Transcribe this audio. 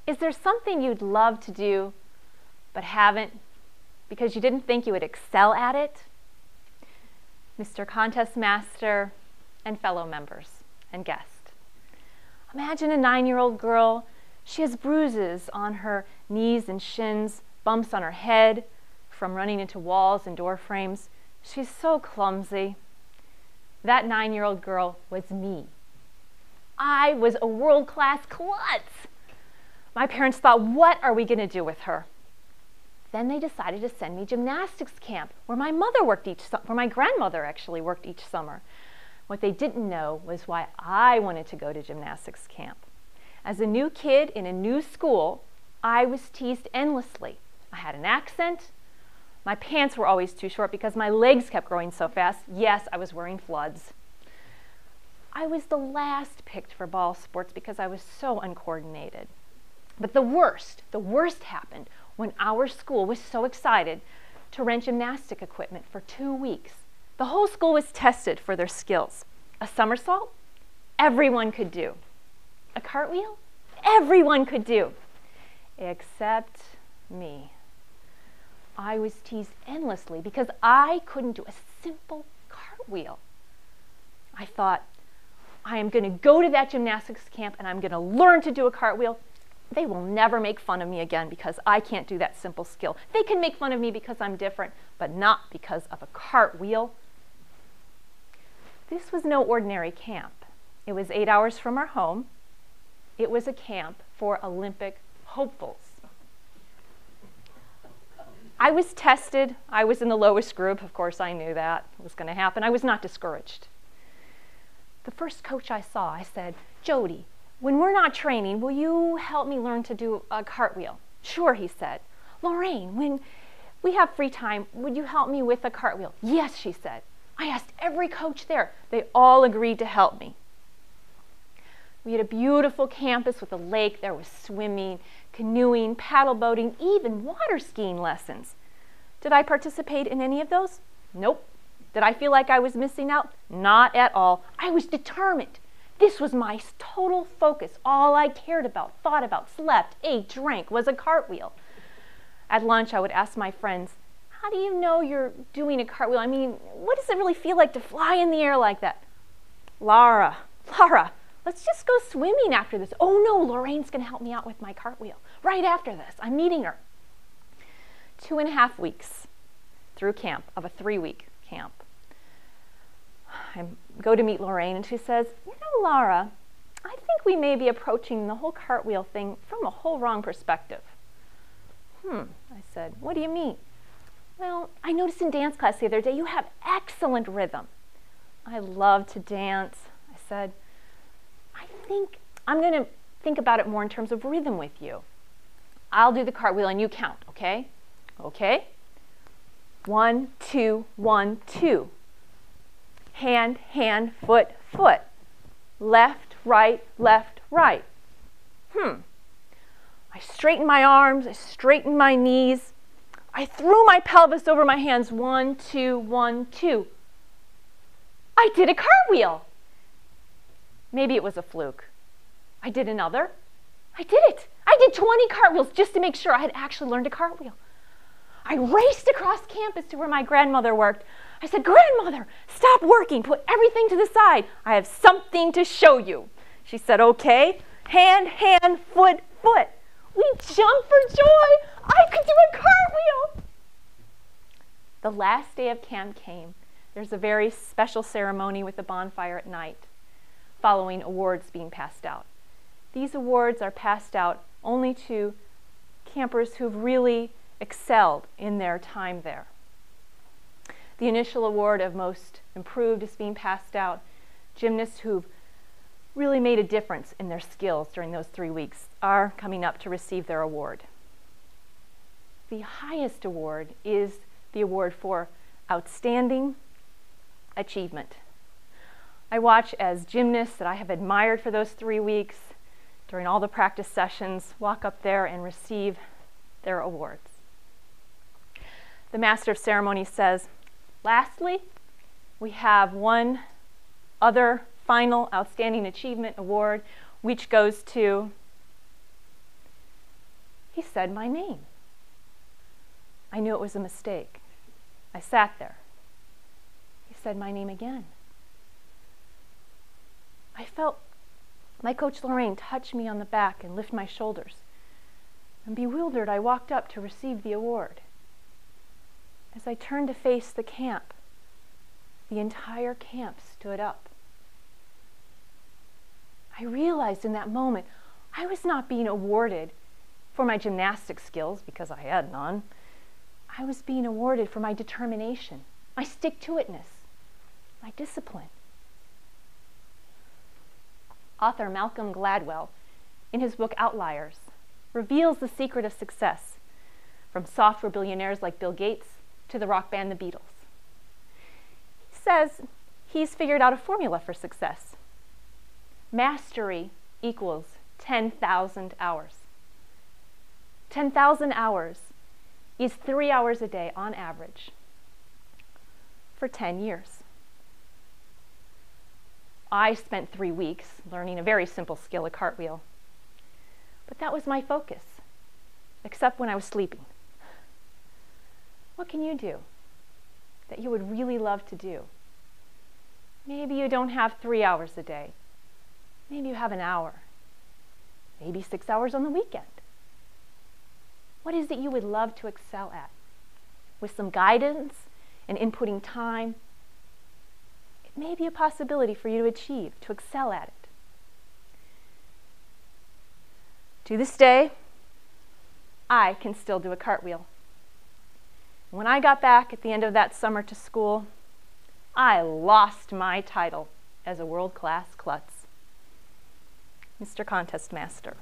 Is there something you'd love to do but haven't because you didn't think you would excel at it? Mr. Contest Master and fellow members and guests, imagine a 9-year-old girl. She has bruises on her knees and shins, bumps on her head from running into walls and door frames. She's so clumsy. That 9-year-old girl was me. I was a world-class klutz. My parents thought, what are we going to do with her? Then they decided to send me gymnastics camp, where my grandmother actually worked each summer. What they didn't know was why I wanted to go to gymnastics camp. As a new kid in a new school, I was teased endlessly. I had an accent. My pants were always too short because my legs kept growing so fast. Yes, I was wearing floods. I was the last picked for ball sports because I was so uncoordinated. But the worst happened when our school was so excited to rent gymnastic equipment for 2 weeks. The whole school was tested for their skills. A somersault? Everyone could do. A cartwheel? Everyone could do. Except me. I was teased endlessly because I couldn't do a simple cartwheel. I thought, I am going to go to that gymnastics camp and I'm going to learn to do a cartwheel. They will never make fun of me again because I can't do that simple skill. They can make fun of me because I'm different, but not because of a cartwheel. This was no ordinary camp. It was 8 hours from our home. It was a camp for Olympic hopefuls. I was tested. I was in the lowest group. Of course, I knew that was going to happen. I was not discouraged. The first coach I saw, I said, Jody, when we're not training, will you help me learn to do a cartwheel? Sure, he said. Lorraine, when we have free time, would you help me with a cartwheel? Yes, she said. I asked every coach there. They all agreed to help me. We had a beautiful campus with a lake. There was swimming, canoeing, paddle boating, even water skiing lessons. Did I participate in any of those? Nope. Did I feel like I was missing out? Not at all. I was determined. This was my total focus. All I cared about, thought about, slept, ate, drank was a cartwheel. At lunch, I would ask my friends, how do you know you're doing a cartwheel? I mean, what does it really feel like to fly in the air like that? Lara, let's just go swimming after this. Oh no, Lorraine's going to help me out with my cartwheel. Right after this, I'm meeting her. 2.5 weeks through camp, of a 3-week camp. I go to meet Lorraine and she says, you know, Lara, I think we may be approaching the whole cartwheel thing from a whole wrong perspective. I said, what do you mean? Well, I noticed in dance class the other day you have excellent rhythm. I love to dance. I said, I think I'm going to think about it more in terms of rhythm with you. I'll do the cartwheel and you count, okay? Okay. 1, 2, 1, 2. Hand, hand, foot, foot. Left, right, left, right. I straightened my arms, I straightened my knees. I threw my pelvis over my hands. 1, 2, 1, 2. I did a cartwheel. Maybe it was a fluke. I did another. I did it. I did 20 cartwheels just to make sure I had actually learned a cartwheel. I raced across campus to where my grandmother worked. I said, Grandmother, stop working. Put everything to the side. I have something to show you. She said, okay. Hand, hand, foot, foot. We jumped for joy. I could do a cartwheel. The last day of camp came. There's a very special ceremony with a bonfire at night, following awards being passed out. These awards are passed out only to campers who've really excelled in their time there. The initial award of Most Improved is being passed out. Gymnasts who've really made a difference in their skills during those 3 weeks are coming up to receive their award. The highest award is the award for Outstanding Achievement. I watch as gymnasts that I have admired for those 3 weeks during all the practice sessions walk up there and receive their awards. The Master of Ceremony says, lastly, we have one other final Outstanding Achievement Award, which goes to He said my name. I knew it was a mistake. I sat there. He said my name again. I felt my coach Lorraine touch me on the back and lift my shoulders. And bewildered, I walked up to receive the award. As I turned to face the camp, the entire camp stood up. I realized in that moment I was not being awarded for my gymnastic skills, because I had none. I was being awarded for my determination, my stick-to-itness, my discipline. Author Malcolm Gladwell, in his book Outliers, reveals the secret of success, from software billionaires like Bill Gates to the rock band The Beatles. He says he's figured out a formula for success. Mastery equals 10,000 hours. 10,000 hours is 3 hours a day on average for 10 years. I spent 3 weeks learning a very simple skill, a cartwheel. But that was my focus, except when I was sleeping. What can you do that you would really love to do? Maybe you don't have 3 hours a day. Maybe you have an hour. Maybe 6 hours on the weekend. What is it you would love to excel at? With some guidance and inputting time, it may be a possibility for you to achieve, to excel at it. To this day, I can still do a cartwheel. When I got back at the end of that summer to school, I lost my title as a world-class klutz. Mr. Contest Master.